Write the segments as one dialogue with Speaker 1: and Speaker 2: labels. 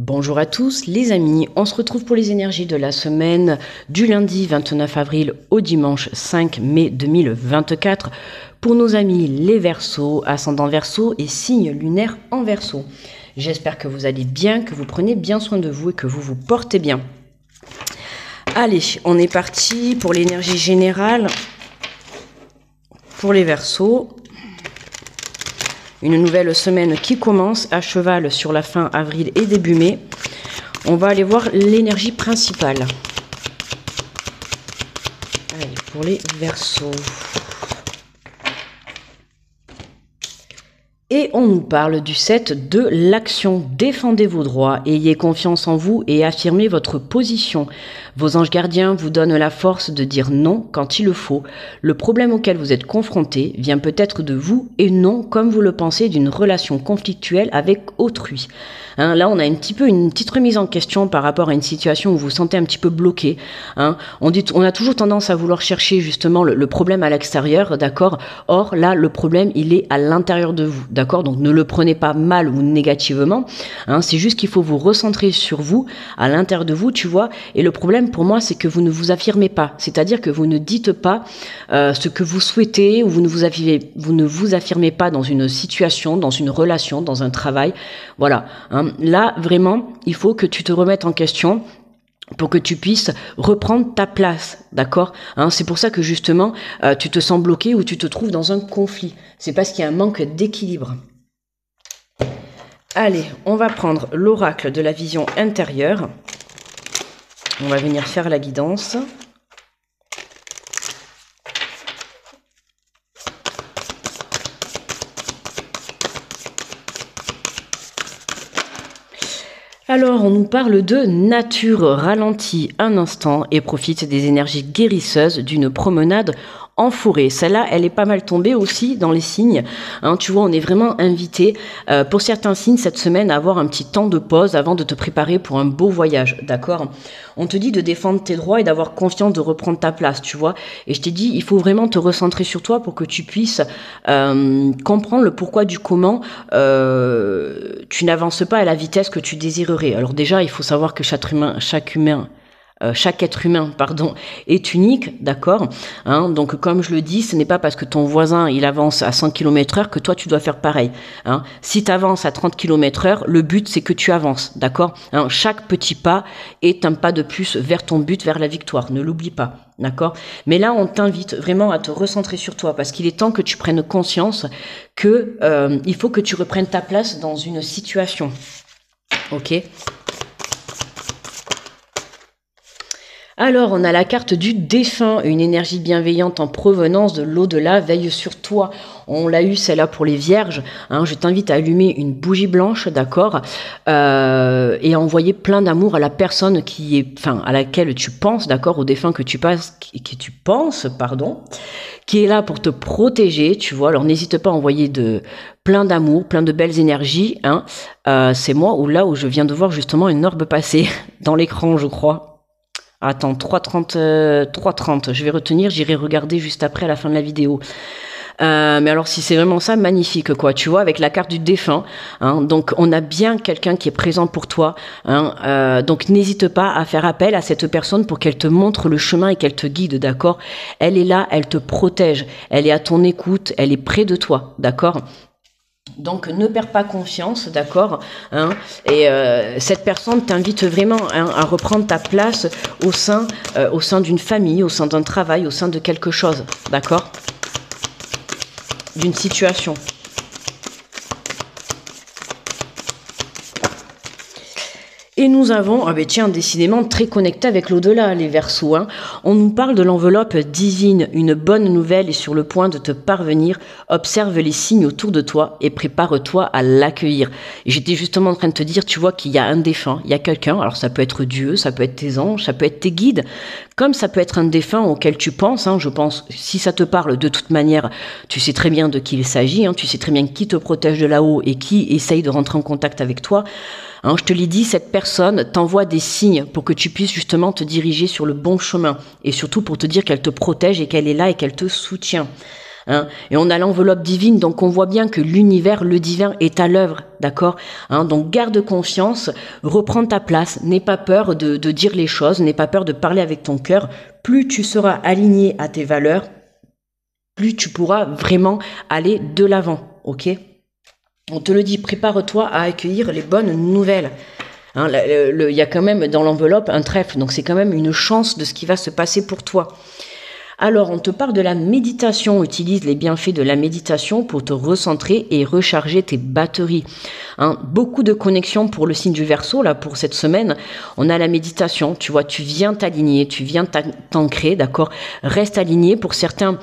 Speaker 1: Bonjour à tous les amis, on se retrouve pour les énergies de la semaine du lundi 29 avril au dimanche 5 mai 2024 pour nos amis les Verseaux, ascendant Verseau et signe lunaire en Verseau. J'espère que vous allez bien, que vous prenez bien soin de vous et que vous vous portez bien. Allez, on est parti pour l'énergie générale pour les Verseaux. Une nouvelle semaine qui commence à cheval sur la fin avril et début mai. On va aller voir l'énergie principale. Allez, pour les Verseaux. Et on nous parle du 7 de l'action. Défendez vos droits, ayez confiance en vous et affirmez votre position. Vos anges gardiens vous donnent la force de dire non quand il le faut. Le problème auquel vous êtes confronté vient peut-être de vous et non, comme vous le pensez, d'une relation conflictuelle avec autrui. Là, on a une petite remise en question par rapport à une situation où vous vous sentez un petit peu bloqué. On a toujours tendance à vouloir chercher justement le problème à l'extérieur, d'accord? Or, là, le problème, il est à l'intérieur de vous, d'accord? Donc, ne le prenez pas mal ou négativement. C'est juste qu'il faut vous recentrer sur vous, à l'intérieur de vous, tu vois. Et le problème, pour moi, c'est que vous ne vous affirmez pas. C'est-à-dire que vous ne dites pas ce que vous souhaitez ou vous ne vous affirmez pas dans une situation, dans une relation, dans un travail. Voilà. Là, vraiment, il faut que tu te remettes en question pour que tu puisses reprendre ta place, d'accord? C'est pour ça que justement, tu te sens bloqué ou tu te trouves dans un conflit. C'est parce qu'il y a un manque d'équilibre. Allez, on va prendre l'oracle de la vision intérieure. On va venir faire la guidance. Alors, on nous parle de nature. Ralentis un instant et profite des énergies guérisseuses d'une promenade en forêt. Celle-là, elle est pas mal tombée aussi dans les signes. Tu vois, on est vraiment invité pour certains signes cette semaine à avoir un petit temps de pause avant de te préparer pour un beau voyage, d'accord? On te dit de défendre tes droits et d'avoir confiance de reprendre ta place, tu vois. Et je t'ai dit, il faut vraiment te recentrer sur toi pour que tu puisses comprendre le pourquoi du comment tu n'avances pas à la vitesse que tu désirerais. Alors déjà, il faut savoir que chaque être humain, est unique, d'accord? Donc, comme je le dis, ce n'est pas parce que ton voisin, il avance à 100 km/h que toi, tu dois faire pareil. Si tu avances à 30 km/h, le but, c'est que tu avances, d'accord? Chaque petit pas est un pas de plus vers ton but, vers la victoire. Ne l'oublie pas, d'accord? Mais là, on t'invite vraiment à te recentrer sur toi parce qu'il est temps que tu prennes conscience que il faut que tu reprennes ta place dans une situation. Ok? Alors, on a la carte du défunt, une énergie bienveillante en provenance de l'au-delà veille sur toi. On l'a eu celle-là pour les vierges. Je t'invite à allumer une bougie blanche, d'accord, et à envoyer plein d'amour à la personne à laquelle tu penses, d'accord, au défunt que tu penses, qui est là pour te protéger, tu vois. Alors, n'hésite pas à envoyer plein d'amour, plein de belles énergies. C'est moi où je viens de voir justement une orbe passer dans l'écran, je crois. Attends, 3.30, je vais retenir, j'irai regarder juste après à la fin de la vidéo. Mais alors si c'est vraiment ça, magnifique quoi, tu vois, avec la carte du défunt. Donc on a bien quelqu'un qui est présent pour toi. Donc n'hésite pas à faire appel à cette personne pour qu'elle te montre le chemin et qu'elle te guide, d'accord? Elle est là, elle te protège, elle est à ton écoute, elle est près de toi, d'accord? Donc ne perds pas confiance, d'accord, et cette personne t'invite vraiment à reprendre ta place au sein d'une famille, au sein d'un travail, au sein de quelque chose, d'accord, d'une situation. Et nous avons, décidément très connecté avec l'au-delà, les Verseaux. On nous parle de l'enveloppe divine. Une bonne nouvelle est sur le point de te parvenir. Observe les signes autour de toi et prépare-toi à l'accueillir. Et j'étais justement en train de te dire, tu vois qu'il y a un défunt, il y a quelqu'un. Alors ça peut être Dieu, ça peut être tes anges, ça peut être tes guides, comme ça peut être un défunt auquel tu penses. Je pense, si ça te parle, de toute manière, tu sais très bien de qui il s'agit. Tu sais très bien qui te protège de là-haut et qui essaye de rentrer en contact avec toi. Je te l'ai dit, cette personne t'envoie des signes pour que tu puisses justement te diriger sur le bon chemin et surtout pour te dire qu'elle te protège et qu'elle est là et qu'elle te soutient. Hein, et on a l'enveloppe divine, donc on voit bien que l'univers, le divin est à l'œuvre, d'accord, hein, donc garde confiance, reprends ta place, n'aie pas peur de dire les choses, n'aie pas peur de parler avec ton cœur. Plus tu seras aligné à tes valeurs, plus tu pourras vraiment aller de l'avant, ok? On te le dit, prépare-toi à accueillir les bonnes nouvelles. Hein, il y a quand même dans l'enveloppe un trèfle, donc c'est quand même une chance de ce qui va se passer pour toi. Alors, on te parle de la méditation. Utilise les bienfaits de la méditation pour te recentrer et recharger tes batteries. Hein, beaucoup de connexions pour le signe du Verseau, là, pour cette semaine. On a la méditation, tu vois, tu viens t'aligner, tu viens t'ancrer, d'accord? Reste aligné. Pour certains,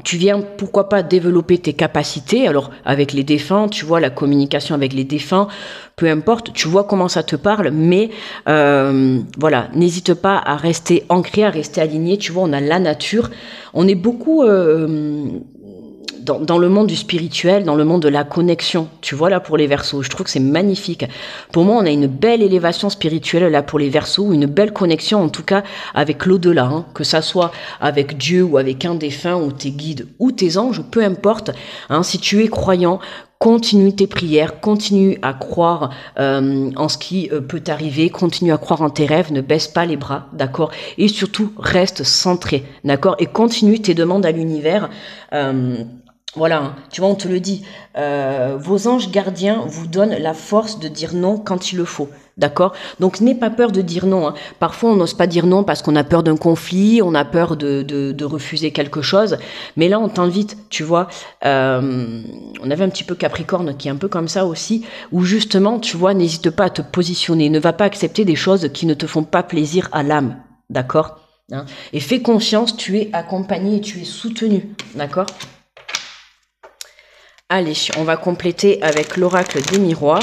Speaker 1: tu viens, pourquoi pas, développer tes capacités. Alors, avec les défunts, tu vois, la communication avec les défunts, peu importe, tu vois comment ça te parle, mais voilà, n'hésite pas à rester ancré, à rester aligné. Tu vois, on a la nature. On est beaucoup dans le monde du spirituel, dans le monde de la connexion. Tu vois, là, pour les Verseaux, je trouve que c'est magnifique. Pour moi, on a une belle élévation spirituelle, là, pour les Verseaux, une belle connexion, en tout cas, avec l'au-delà, hein, que ça soit avec Dieu ou avec un défunt ou tes guides ou tes anges, peu importe. Hein, si tu es croyant, continue tes prières, continue à croire en ce qui peut t'arriver, continue à croire en tes rêves, ne baisse pas les bras, d'accord? Et surtout, reste centré, d'accord? Et continue tes demandes à l'univers. Voilà, hein, tu vois, on te le dit, vos anges gardiens vous donnent la force de dire non quand il le faut, d'accord? Donc, n'aie pas peur de dire non. Hein. Parfois, on n'ose pas dire non parce qu'on a peur d'un conflit, on a peur de refuser quelque chose. Mais là, on t'invite, tu vois. On avait un petit peu Capricorne qui est un peu comme ça aussi, où justement, tu vois, n'hésite pas à te positionner. Ne va pas accepter des choses qui ne te font pas plaisir à l'âme, d'accord? Hein. Et fais confiance, tu es accompagné et tu es soutenu, d'accord? Allez, on va compléter avec l'oracle des miroirs.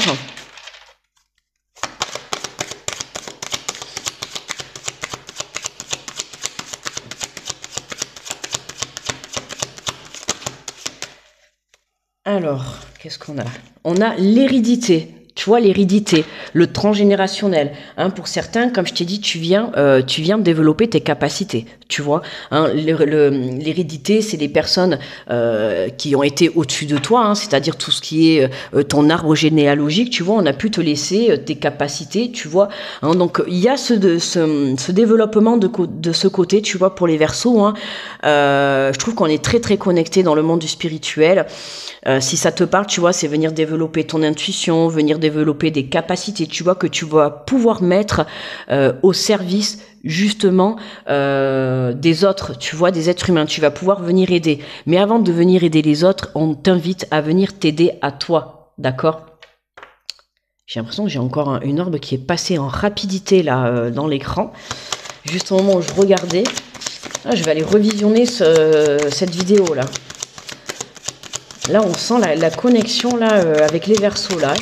Speaker 1: Alors, qu'est-ce qu'on a? On a l'hérédité. Tu vois, l'hérédité, le transgénérationnel. Hein, pour certains, comme je t'ai dit, tu viens développer tes capacités. Tu vois, hein, l'hérédité, c'est des personnes qui ont été au-dessus de toi, hein, c'est-à-dire tout ce qui est ton arbre généalogique. Tu vois, on a pu te laisser tes capacités. Tu vois, hein, donc il y a ce développement de ce côté. Tu vois, pour les Verseaux, hein, je trouve qu'on est très très connecté dans le monde du spirituel. Si ça te parle, tu vois, c'est venir développer ton intuition, venir développer des capacités, tu vois, que tu vas pouvoir mettre au service justement des autres, tu vois, des êtres humains. Tu vas pouvoir venir aider. Mais avant de venir aider les autres, on t'invite à venir t'aider à toi, d'accord? J'ai l'impression que j'ai encore une orbe qui est passée en rapidité là dans l'écran. Juste au moment où je regardais. Ah, je vais aller revisionner cette vidéo là. Là, on sent la connexion là avec les Verseaux là.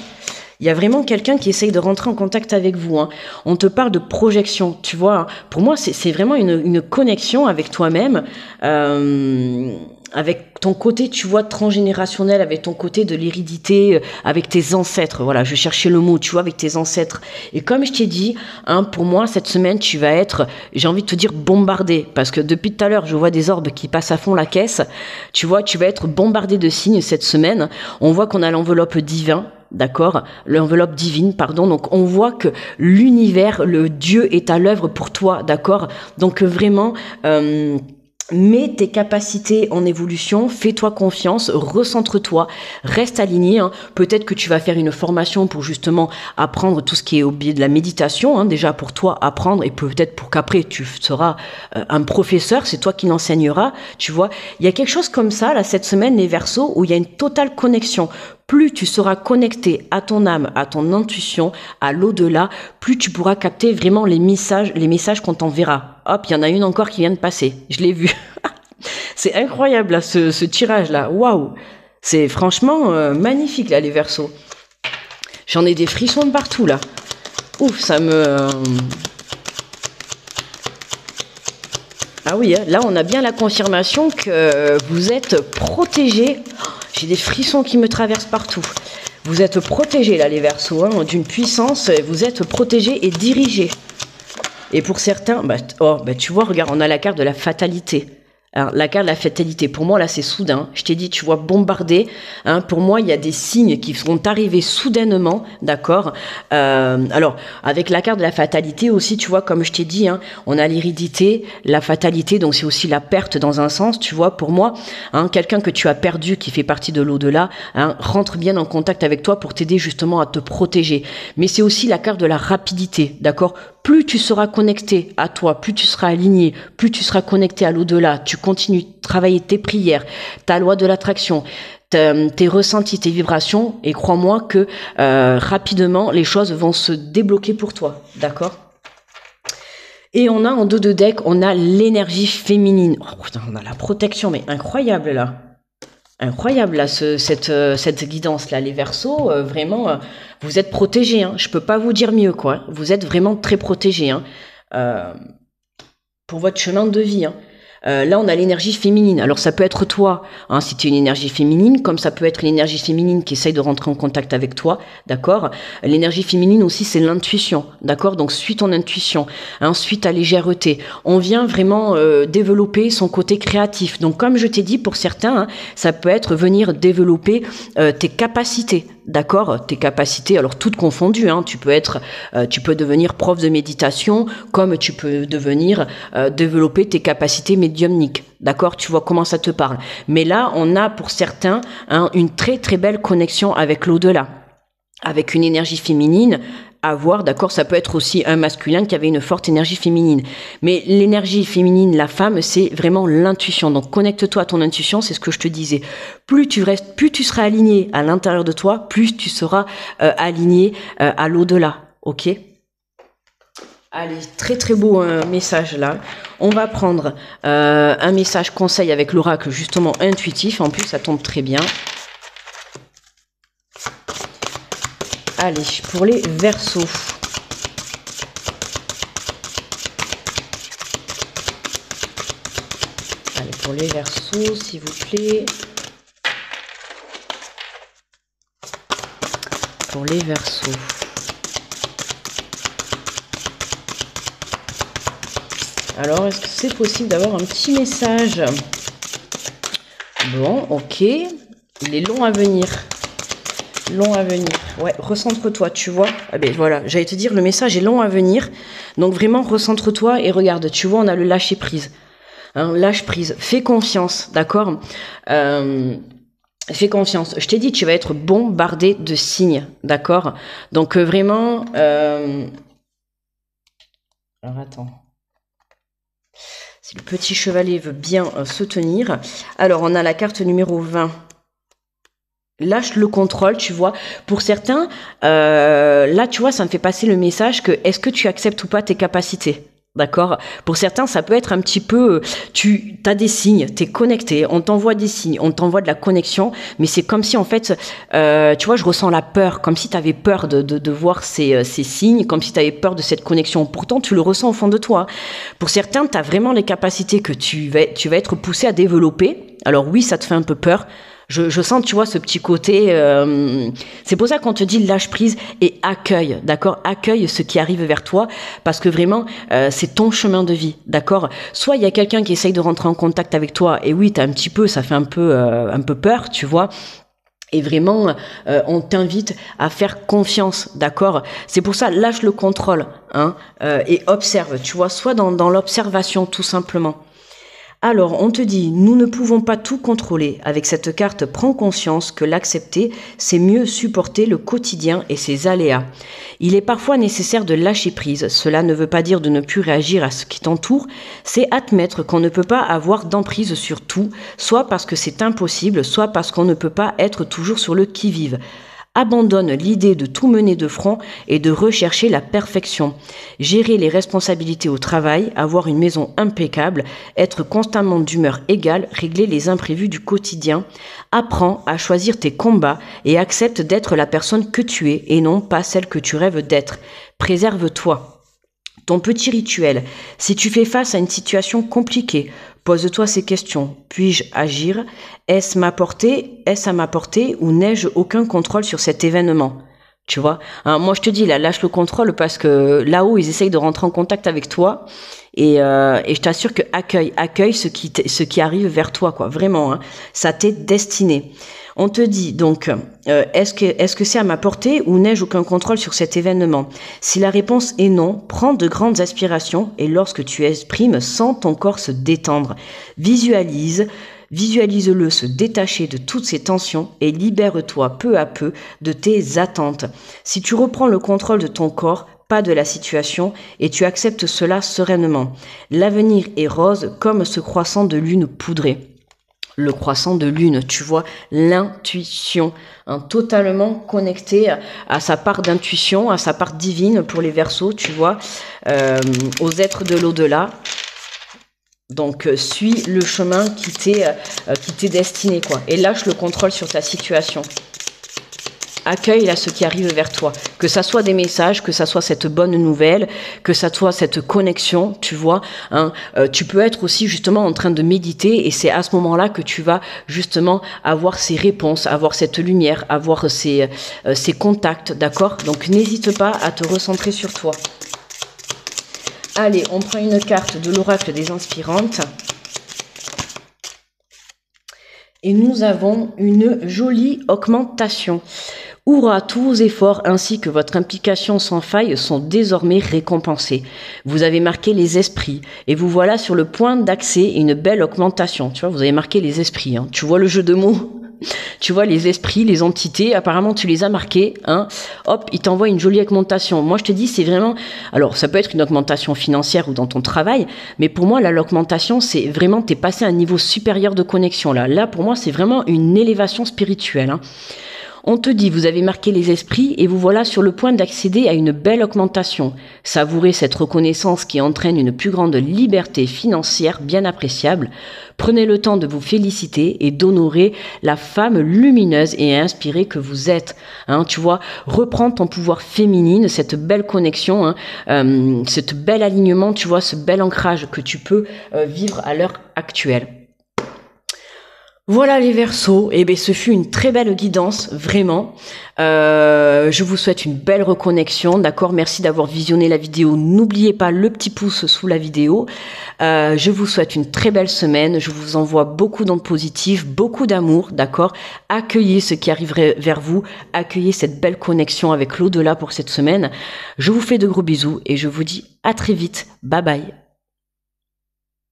Speaker 1: Il y a vraiment quelqu'un qui essaye de rentrer en contact avec vous. Hein. On te parle de projection, tu vois. Hein. Pour moi, c'est vraiment une connexion avec toi-même, avec ton côté, tu vois, transgénérationnel, avec ton côté de l'hérédité, avec tes ancêtres. Voilà, je cherchais le mot, tu vois, avec tes ancêtres. Et comme je t'ai dit, hein, pour moi, cette semaine, tu vas être, j'ai envie de te dire, bombardé. Parce que depuis tout à l'heure, je vois des orbes qui passent à fond la caisse. Tu vois, tu vas être bombardé de signes cette semaine. On voit qu'on a l'enveloppe divine. D'accord, l'enveloppe divine, pardon. Donc on voit que l'univers, le Dieu est à l'œuvre pour toi, d'accord. Donc vraiment, mets tes capacités en évolution, fais-toi confiance, recentre-toi, reste aligné. Hein. Peut-être que tu vas faire une formation pour justement apprendre tout ce qui est au biais de la méditation, hein, déjà pour toi apprendre, et peut-être pour qu'après tu seras un professeur, c'est toi qui l'enseigneras, tu vois. Il y a quelque chose comme ça, là, cette semaine, les Verseaux, où il y a une totale connexion. Plus tu seras connecté à ton âme, à ton intuition, à l'au-delà, plus tu pourras capter vraiment les messages qu'on t'enverra. Hop, il y en a une encore qui vient de passer. Je l'ai vu. C'est incroyable, là, ce tirage-là. Waouh! C'est franchement magnifique, là, les Verseaux. J'en ai des frissons de partout, là. Ouf, ça me... Ah oui, hein, là, on a bien la confirmation que vous êtes protégés. J'ai des frissons qui me traversent partout. Vous êtes protégés, là, les Verseaux, hein, d'une puissance. Vous êtes protégés et dirigés. Et pour certains, tu vois, regarde, on a la carte de la fatalité. Alors, la carte de la fatalité, pour moi, là, c'est soudain. Je t'ai dit, tu vois, bombardé. Hein, pour moi, il y a des signes qui vont arriver soudainement, d'accord. Alors, avec la carte de la fatalité aussi, tu vois, comme je t'ai dit, hein, on a l'hérédité, la fatalité, donc c'est aussi la perte dans un sens, tu vois, pour moi. Hein, quelqu'un que tu as perdu, qui fait partie de l'au-delà, hein, rentre bien en contact avec toi pour t'aider justement à te protéger. Mais c'est aussi la carte de la rapidité, d'accord. Plus tu seras connecté à toi, plus tu seras aligné, plus tu seras connecté à l'au-delà, tu continues de travailler tes prières, ta loi de l'attraction, tes ressentis, tes vibrations, et crois-moi que rapidement, les choses vont se débloquer pour toi, d'accord? Et on a en dos de deck, on a l'énergie féminine. Oh, putain, on a la protection, mais incroyable là. Incroyable là, cette guidance là, les Verseaux, vraiment, vous êtes protégés. Hein. Je peux pas vous dire mieux quoi. Vous êtes vraiment très protégés hein, pour votre chemin de vie. Hein. Là, on a l'énergie féminine. Alors, ça peut être toi, hein, si tu es une énergie féminine, comme ça peut être l'énergie féminine qui essaye de rentrer en contact avec toi, d'accord. L'énergie féminine aussi, c'est l'intuition, d'accord. Donc, suis ton intuition. Ensuite, ta légèreté. On vient vraiment développer son côté créatif. Donc, comme je t'ai dit, pour certains, hein, ça peut être venir développer tes capacités. D'accord, tes capacités, alors toutes confondues, hein, tu peux devenir prof de méditation, comme tu peux devenir développer tes capacités médiumniques. D'accord, tu vois comment ça te parle. Mais là, on a pour certains hein, une très très belle connexion avec l'au-delà, avec une énergie féminine. À voir, d'accord, ça peut être aussi un masculin qui avait une forte énergie féminine. Mais l'énergie féminine, la femme, c'est vraiment l'intuition. Donc connecte-toi à ton intuition, c'est ce que je te disais. Plus tu seras aligné à l'intérieur de toi, plus tu seras aligné à l'au-delà, ok? Allez, très très beau message là. On va prendre un message conseil avec l'oracle justement intuitif. En plus, ça tombe très bien. Allez, pour les Verseaux. Allez, pour les Verseaux, s'il vous plaît. Pour les Verseaux. Alors, est-ce que c'est possible d'avoir un petit message? Bon, ok. Il est long à venir. Long à venir. Ouais, recentre-toi, tu vois. Ah ben voilà, j'allais te dire, le message est long à venir. Donc vraiment, recentre-toi et regarde, tu vois, on a le lâcher prise. Hein, lâche prise. Fais confiance, d'accord fais confiance. Je t'ai dit, tu vas être bombardé de signes, d'accord. Donc vraiment... Alors attends. Si le petit chevalet veut bien se tenir. Alors, on a la carte numéro 20. Lâche le contrôle, tu vois. Pour certains, là, tu vois, ça me fait passer le message que est-ce que tu acceptes ou pas tes capacités? D'accord. Pour certains, ça peut être un petit peu, tu as des signes, tu es connecté, on t'envoie des signes, on t'envoie de la connexion, mais c'est comme si en fait, tu vois, je ressens la peur, comme si tu avais peur de voir ces signes, comme si tu avais peur de cette connexion. Pourtant, tu le ressens au fond de toi. Pour certains, tu as vraiment les capacités que tu vas être poussé à développer. Alors oui, ça te fait un peu peur. Je sens, tu vois, ce petit côté... c'est pour ça qu'on te dit lâche prise et accueille, d'accord? Accueille ce qui arrive vers toi parce que vraiment, c'est ton chemin de vie, d'accord? Soit il y a quelqu'un qui essaye de rentrer en contact avec toi et oui, ça fait un peu peur, tu vois. Et vraiment, on t'invite à faire confiance, d'accord? C'est pour ça, lâche le contrôle, hein, et observe, tu vois, soit dans l'observation tout simplement. Alors, on te dit, nous ne pouvons pas tout contrôler. Avec cette carte, prends conscience que l'accepter, c'est mieux supporter le quotidien et ses aléas. Il est parfois nécessaire de lâcher prise. Cela ne veut pas dire de ne plus réagir à ce qui t'entoure. C'est admettre qu'on ne peut pas avoir d'emprise sur tout, soit parce que c'est impossible, soit parce qu'on ne peut pas être toujours sur le qui-vive. Abandonne l'idée de tout mener de front et de rechercher la perfection. Gérer les responsabilités au travail, avoir une maison impeccable, être constamment d'humeur égale, régler les imprévus du quotidien. Apprends à choisir tes combats et accepte d'être la personne que tu es et non pas celle que tu rêves d'être. Préserve-toi. Ton petit rituel. Si tu fais face à une situation compliquée, pose-toi ces questions. Puis-je agir? Est-ce à ma portée ou n'ai-je aucun contrôle sur cet événement? Tu vois, hein, moi je te dis là, lâche le contrôle parce que là-haut ils essayent de rentrer en contact avec toi et je t'assure que accueille ce qui arrive vers toi, quoi. Vraiment, hein, ça t'est destiné. On te dit donc, est-ce que c'est à ma portée ou n'ai-je aucun contrôle sur cet événement? Si la réponse est non, prends de grandes aspirations et lorsque tu exprimes, sens ton corps se détendre. Visualise-le se détacher de toutes ces tensions et libère-toi peu à peu de tes attentes. Si tu reprends le contrôle de ton corps, pas de la situation, et tu acceptes cela sereinement. L'avenir est rose comme ce croissant de lune poudré. Le croissant de lune, tu vois, l'intuition, hein, totalement connecté à sa part d'intuition, à sa part divine pour les Verseaux, tu vois, aux êtres de l'au-delà. Donc, suis le chemin qui t'est destiné, quoi. Et lâche le contrôle sur ta situation. Accueille là ce qui arrive vers toi. Que ça soit des messages, que ça soit cette bonne nouvelle, que ça soit cette connexion, tu vois. Hein, tu peux être aussi justement en train de méditer et c'est à ce moment-là que tu vas justement avoir ces réponses, avoir cette lumière, avoir ces contacts, d'accord? Donc, n'hésite pas à te recentrer sur toi. Allez, on prend une carte de l'oracle des inspirantes. Et nous avons une jolie augmentation. Hurrah, tous vos efforts ainsi que votre implication sans faille sont désormais récompensés. Vous avez marqué les esprits et vous voilà sur le point d'accès à une belle augmentation. Tu vois, vous avez marqué les esprits. Hein. Tu vois le jeu de mots? Tu vois les esprits, les entités, apparemment tu les as marqués, hein. Hop, ils t'envoient une jolie augmentation. Moi je te dis, c'est vraiment, alors ça peut être une augmentation financière ou dans ton travail, mais pour moi là, l'augmentation c'est vraiment, t'es passé à un niveau supérieur de connexion là. Là pour moi c'est vraiment une élévation spirituelle, hein. On te dit, vous avez marqué les esprits et vous voilà sur le point d'accéder à une belle augmentation. Savourez cette reconnaissance qui entraîne une plus grande liberté financière bien appréciable. Prenez le temps de vous féliciter et d'honorer la femme lumineuse et inspirée que vous êtes. Hein, tu vois, reprends ton pouvoir féminine, cette belle connexion, hein, cet bel alignement, tu vois, ce bel ancrage que tu peux vivre à l'heure actuelle. Voilà les Verseaux, et bien ce fut une très belle guidance, vraiment. Je vous souhaite une belle reconnexion, d'accord? Merci d'avoir visionné la vidéo. N'oubliez pas le petit pouce sous la vidéo. Je vous souhaite une très belle semaine. Je vous envoie beaucoup d'ondes positives, beaucoup d'amour, d'accord? Accueillez ce qui arriverait vers vous. Accueillez cette belle connexion avec l'au-delà pour cette semaine. Je vous fais de gros bisous et je vous dis à très vite. Bye bye.